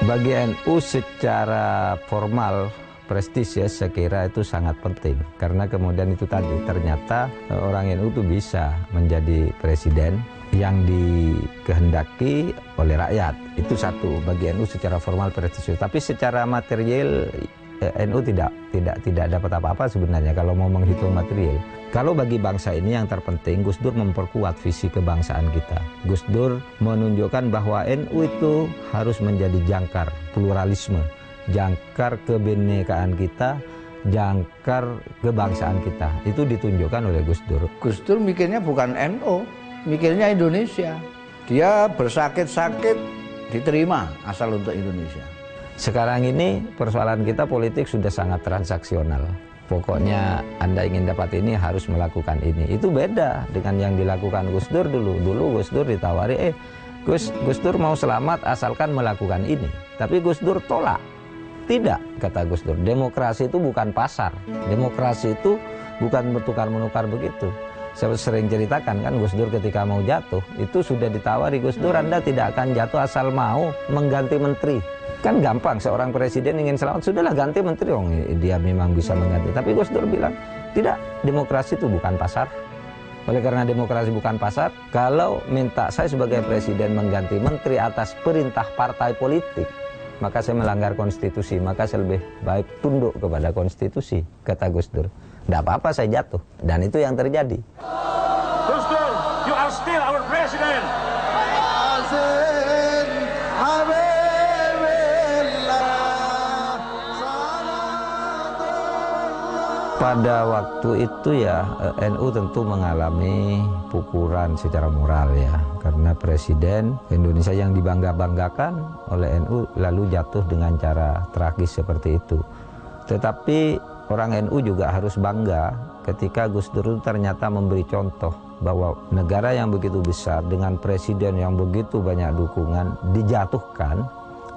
S1: Bagi NU secara formal prestis ya, saya kira itu sangat penting. Karena kemudian itu tadi, ternyata orang NU itu bisa menjadi presiden yang dikehendaki oleh rakyat. Itu satu, bagi NU secara formal prestisius. Tapi secara material NU tidak dapat apa-apa sebenarnya kalau mau menghitung material. Kalau bagi bangsa ini yang terpenting, Gus Dur memperkuat visi kebangsaan kita. Gus Dur menunjukkan bahwa NU itu harus menjadi jangkar pluralisme, jangkar kebinekaan kita, jangkar kebangsaan kita. Itu ditunjukkan oleh Gus Dur.
S5: Gus Dur mikirnya bukan NU, mikirnya Indonesia. Dia bersakit-sakit diterima asal untuk Indonesia.
S1: Sekarang ini persoalan kita politik sudah sangat transaksional. Pokoknya Anda ingin dapat ini harus melakukan ini. Itu beda dengan yang dilakukan Gus Dur dulu. Dulu Gus Dur ditawari, Gus Dur mau selamat asalkan melakukan ini. Tapi Gus Dur tolak. Tidak, kata Gus Dur. Demokrasi itu bukan pasar. Demokrasi itu bukan bertukar-menukar begitu. Saya sering ceritakan kan, Gus Dur ketika mau jatuh, itu sudah ditawari, Gus Dur Anda tidak akan jatuh asal mau mengganti menteri. Kan gampang, seorang presiden ingin selamat, sudahlah ganti menteri, dia memang bisa mengganti. Tapi Gus Dur bilang, tidak, demokrasi itu bukan pasar. Oleh karena demokrasi bukan pasar, kalau minta saya sebagai presiden mengganti menteri atas perintah partai politik, maka saya melanggar konstitusi, maka saya lebih baik tunduk kepada konstitusi, kata Gus Dur. Tidak apa-apa saya jatuh, dan itu yang terjadi.
S10: Gus Dur, you are still our president.
S1: Pada waktu itu ya NU tentu mengalami pukulan secara moral ya, karena presiden Indonesia yang dibangga-banggakan oleh NU lalu jatuh dengan cara tragis seperti itu. Tetapi orang NU juga harus bangga ketika Gus Dur ternyata memberi contoh bahwa negara yang begitu besar dengan presiden yang begitu banyak dukungan dijatuhkan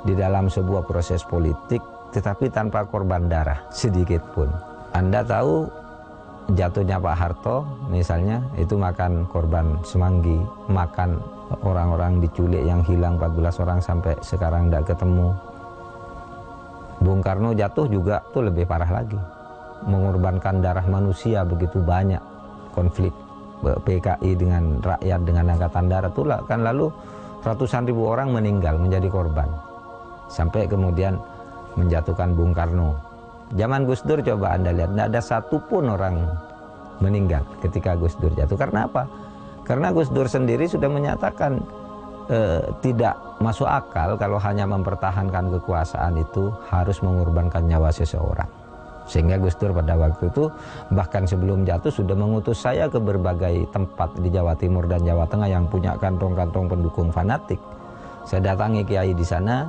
S1: di dalam sebuah proses politik, tetapi tanpa korban darah sedikit pun. Anda tahu jatuhnya Pak Harto misalnya, itu makan korban Semanggi, makan orang-orang diculik yang hilang 14 orang sampai sekarang tidak ketemu. Bung Karno jatuh juga itu lebih parah lagi, mengorbankan darah manusia begitu banyak, konflik PKI dengan rakyat, dengan angkatan darat itu kan, lalu ratusan ribu orang meninggal menjadi korban sampai kemudian menjatuhkan Bung Karno. Zaman Gus Dur coba Anda lihat, tidak ada satupun orang meninggal ketika Gus Dur jatuh. Karena apa? Karena Gus Dur sendiri sudah menyatakan tidak masuk akal kalau hanya mempertahankan kekuasaan itu harus mengorbankan nyawa seseorang. Sehingga Gus Dur pada waktu itu bahkan sebelum jatuh sudah mengutus saya ke berbagai tempat di Jawa Timur dan Jawa Tengah yang punya kantong-kantong pendukung fanatik. Saya datangi kiai di sana,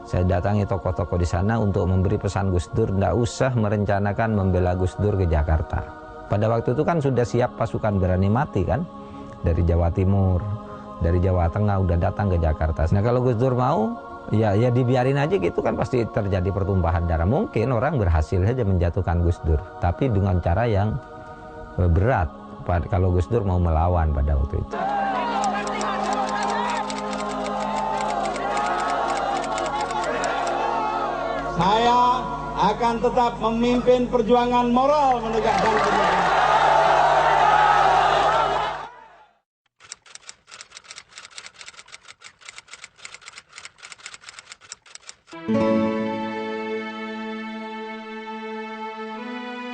S1: saya datangi tokoh-tokoh di sana untuk memberi pesan Gus Dur, tidak usah merencanakan membela Gus Dur ke Jakarta. Pada waktu itu kan sudah siap pasukan berani mati kan, dari Jawa Timur, dari Jawa Tengah udah datang ke Jakarta. Nah kalau Gus Dur mau, ya dibiarin aja gitu kan, pasti terjadi pertumpahan darah. Mungkin orang berhasil saja menjatuhkan Gus Dur, tapi dengan cara yang berat kalau Gus Dur mau melawan pada waktu itu.
S10: Saya akan tetap memimpin perjuangan moral menegakkan kebenaran.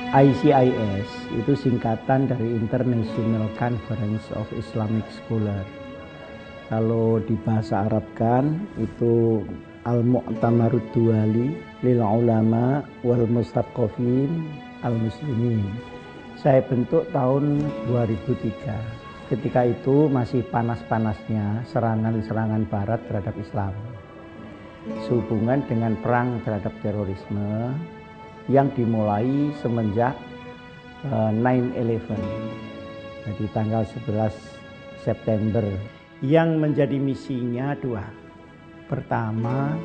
S6: ICIS itu singkatan dari International Conference of Islamic Scholar. Kalau di bahasa Arabkan itu Al-Mu'tamarud Duwali lil Ulama wal Mustaqofin al-Muslimin. Saya bentuk tahun 2003. Ketika itu masih panas-panasnya serangan-serangan barat terhadap Islam, sehubungan dengan perang terhadap terorisme yang dimulai semenjak 9/11, jadi tanggal 11 September, yang menjadi misinya dua. Pertama,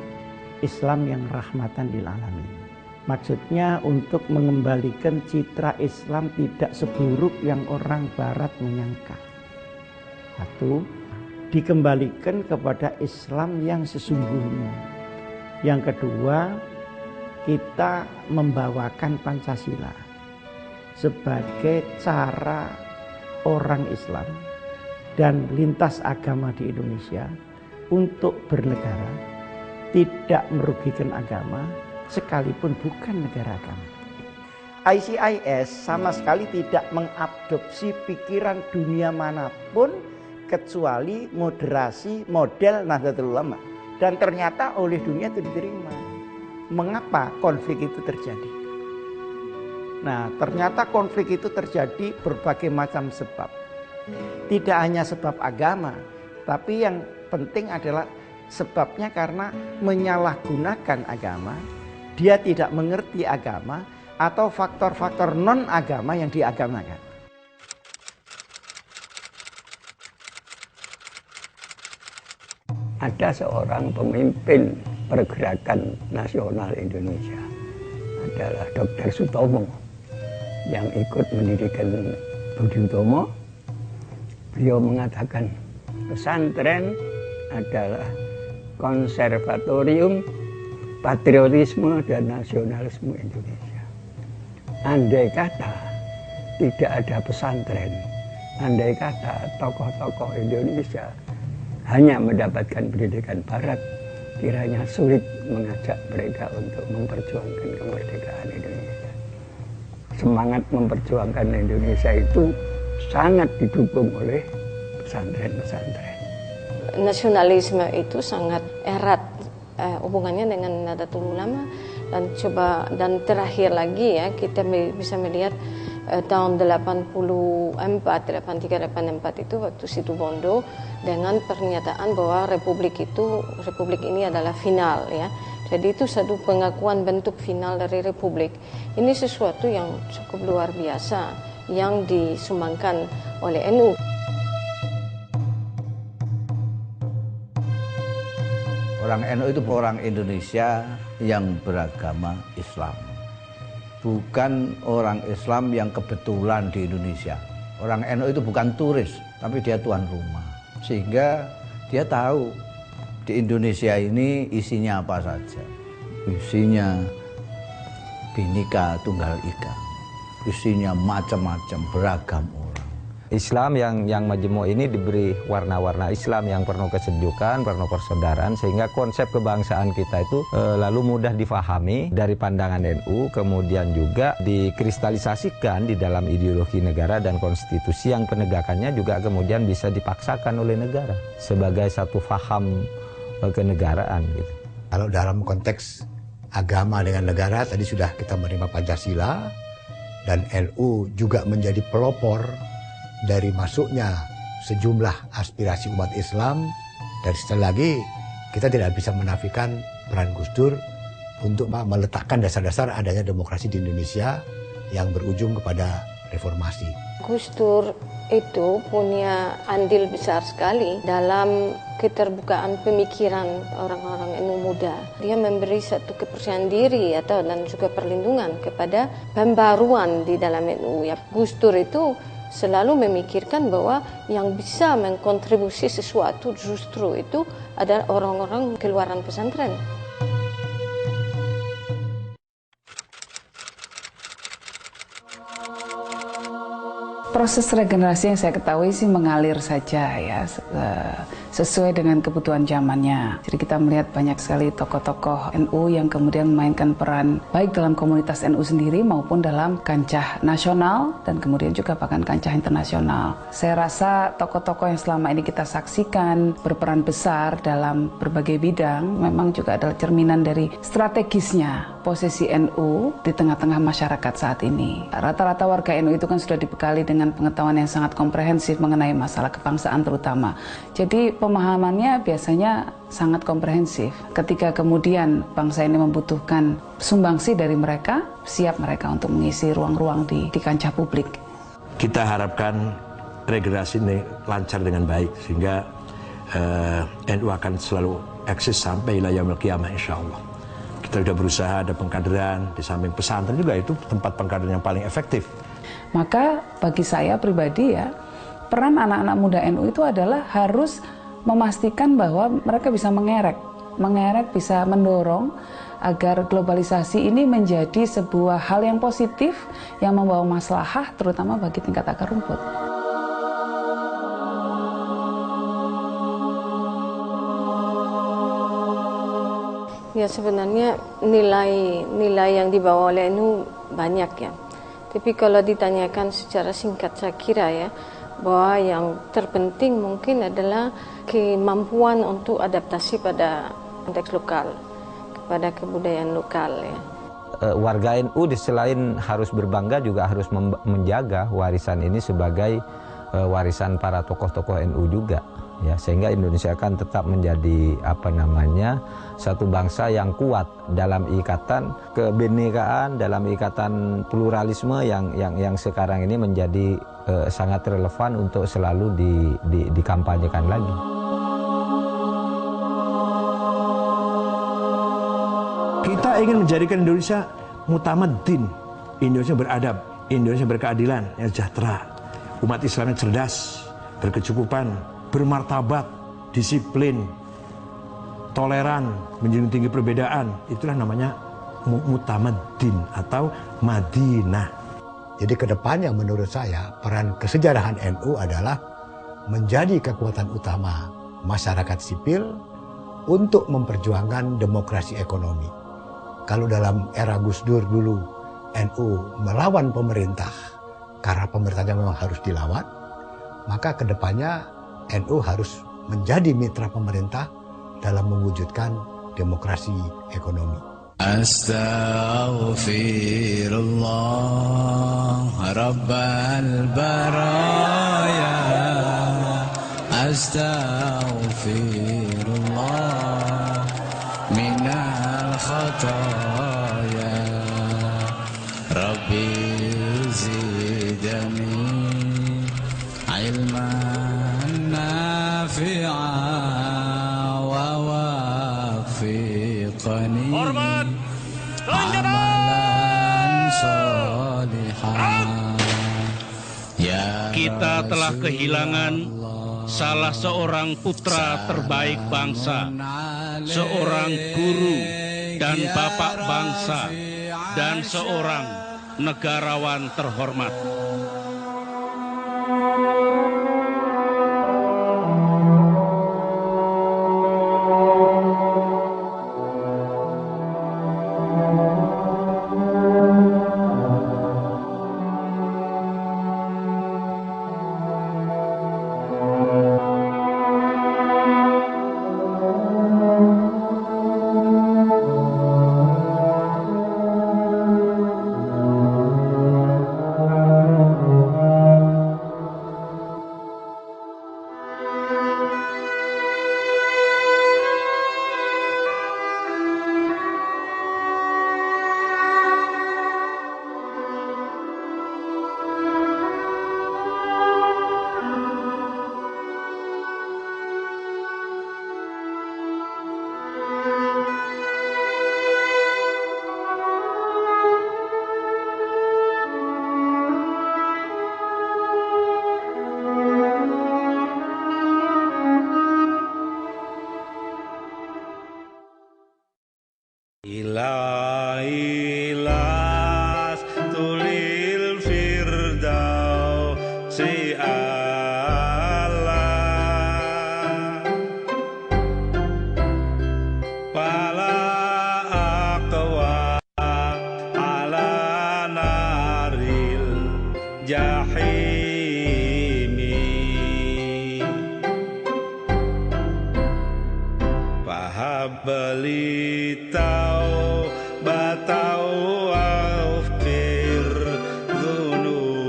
S6: Islam yang rahmatan lil alamin. Maksudnya untuk mengembalikan citra Islam tidak seburuk yang orang barat menyangka. Satu, dikembalikan kepada Islam yang sesungguhnya. Yang kedua, kita membawakan Pancasila sebagai cara orang Islam dan lintas agama di Indonesia untuk bernegara, tidak merugikan agama sekalipun bukan negara agama. ICIS sama sekali tidak mengadopsi pikiran dunia manapun kecuali moderasi model Nahdlatul Ulama. Dan ternyata oleh dunia itu diterima. Mengapa konflik itu terjadi? Nah, ternyata konflik itu terjadi berbagai macam sebab. Tidak hanya sebab agama, tapi yang penting adalah sebabnya karena menyalahgunakan agama, dia tidak mengerti agama, atau faktor-faktor non-agama yang diagamakan.
S2: Ada seorang pemimpin pergerakan nasional Indonesia, adalah Dr. Sutomo, yang ikut mendirikan Budi Utomo. Beliau mengatakan pesantren adalah konservatorium patriotisme dan nasionalisme Indonesia. Andai kata tidak ada pesantren, andai kata tokoh-tokoh Indonesia hanya mendapatkan pendidikan barat, kiranya sulit mengajak mereka untuk memperjuangkan kemerdekaan Indonesia. Semangat memperjuangkan Indonesia itu sangat didukung oleh pesantren-pesantren.
S12: Nasionalisme itu sangat erat hubungannya dengan Nahdlatul Ulama, dan terakhir lagi ya kita bisa melihat tahun 83-84 itu waktu Situbondo dengan pernyataan bahwa republik ini adalah final ya. Jadi itu satu pengakuan bentuk final dari republik. Ini sesuatu yang cukup luar biasa yang disumbangkan oleh NU.
S5: Orang NU itu orang Indonesia yang beragama Islam. Bukan orang Islam yang kebetulan di Indonesia. Orang NU itu bukan turis, tapi dia tuan rumah. Sehingga dia tahu di Indonesia ini isinya apa saja. Isinya Bhinneka Tunggal Ika. Isinya macam-macam, beragam orang.
S1: Islam yang majemuk ini diberi warna-warna Islam yang penuh kesejukan, penuh persaudaraan, sehingga konsep kebangsaan kita itu lalu mudah difahami dari pandangan NU, kemudian juga dikristalisasikan di dalam ideologi negara dan konstitusi yang penegakannya juga kemudian bisa dipaksakan oleh negara sebagai satu faham kenegaraan gitu.
S4: Kalau dalam konteks agama dengan negara, tadi sudah kita menerima Pancasila, dan NU juga menjadi pelopor dari masuknya sejumlah aspirasi umat Islam. Dan sekali lagi kita tidak bisa menafikan peran Gus Dur untuk meletakkan dasar-dasar adanya demokrasi di Indonesia yang berujung kepada reformasi.
S12: Gus Dur itu punya andil besar sekali dalam keterbukaan pemikiran orang-orang NU muda. Dia memberi satu kepercayaan diri dan juga perlindungan kepada pembaruan di dalam NU. Ya, Gus Dur itu selalu memikirkan bahwa yang bisa mengkontribusi sesuatu justru itu adalah orang-orang keluaran pesantren.
S8: Proses regenerasi yang saya ketahui sih mengalir saja ya, sesuai dengan kebutuhan zamannya. Jadi kita melihat banyak sekali tokoh-tokoh NU yang kemudian memainkan peran baik dalam komunitas NU sendiri maupun dalam kancah nasional dan kemudian juga bahkan kancah internasional. Saya rasa tokoh-tokoh yang selama ini kita saksikan berperan besar dalam berbagai bidang memang juga adalah cerminan dari strategisnya posisi NU di tengah-tengah masyarakat saat ini. Rata-rata warga NU itu kan sudah dibekali dengan pengetahuan yang sangat komprehensif mengenai masalah kebangsaan terutama. Jadi pemahamannya biasanya sangat komprehensif. Ketika kemudian bangsa ini membutuhkan sumbangsi dari mereka, siap mereka untuk mengisi ruang-ruang di kancah publik.
S3: Kita harapkan regenerasi ini lancar dengan baik sehingga NU akan selalu eksis sampai ila yaumil qiyamah insyaallah. Kita sudah berusaha ada pengkaderan, di samping pesantren juga itu tempat pengkaderan yang paling efektif.
S8: Maka bagi saya pribadi ya, peran anak-anak muda NU itu adalah harus memastikan bahwa mereka bisa mengerek mengerek, bisa mendorong agar globalisasi ini menjadi sebuah hal yang positif yang membawa maslahah terutama bagi tingkat akar rumput.
S12: Ya sebenarnya nilai yang dibawa oleh NU banyak ya. Tapi kalau ditanyakan secara singkat saya kira ya bahwa yang terpenting mungkin adalah kemampuan untuk adaptasi pada konteks lokal, kepada kebudayaan lokal ya.
S1: Warga NU selain harus berbangga juga harus menjaga warisan ini sebagai warisan para tokoh-tokoh NU juga. Ya, sehingga Indonesia akan tetap menjadi satu bangsa yang kuat dalam ikatan kebinekaan, dalam ikatan pluralisme yang sekarang ini menjadi sangat relevan untuk selalu dikampanyekan lagi.
S3: Kita ingin menjadikan Indonesia mutamaddin, Indonesia beradab, Indonesia berkeadilan, yang sejahtera, umat Islamnya cerdas, berkecukupan, bermartabat, disiplin, toleran, menjunjung tinggi perbedaan. Itulah namanya mutamaddin atau Madinah.
S4: Jadi kedepannya menurut saya peran kesejarahan NU adalah menjadi kekuatan utama masyarakat sipil untuk memperjuangkan demokrasi ekonomi. Kalau dalam era Gus Dur dulu NU melawan pemerintah karena pemerintahnya memang harus dilawan, maka kedepannya NU harus menjadi mitra pemerintah dalam mewujudkan demokrasi ekonomi.
S13: Astaghfirullah Rabbal baraya, Astaghfirullah minal khataya, Rabbi zidani ilman nafi'a wa wafiqani amalan sholihan.
S14: Kita telah kehilangan salah seorang putra terbaik bangsa, seorang guru dan bapak bangsa, dan seorang negarawan terhormat.
S15: Ilailas tulil firdaus si Allah pala aqwa ala naril jahimi pahabali tau batau afkir dhunubi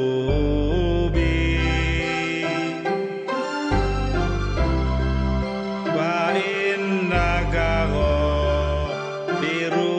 S15: wa innaka ghafiru